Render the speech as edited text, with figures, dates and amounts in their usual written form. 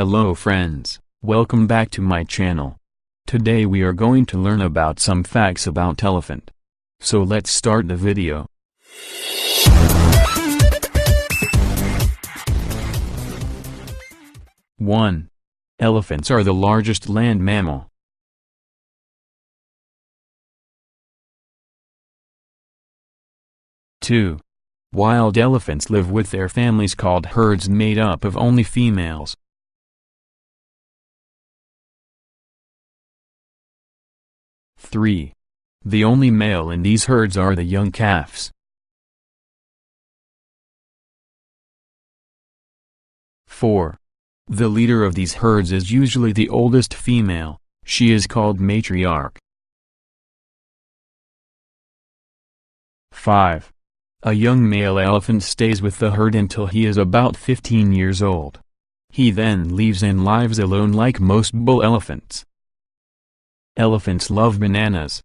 Hello friends, welcome back to my channel. Today we are going to learn about some facts about elephant. So let's start the video. One. Elephants are the largest land mammal. 2. Wild elephants live with their families called herds made up of only females. 3. The only male in these herds are the young calves. 4. The leader of these herds is usually the oldest female, she is called matriarch. 5. A young male elephant stays with the herd until he is about 15 years old. He then leaves and lives alone like most bull elephants. Elephants love bananas.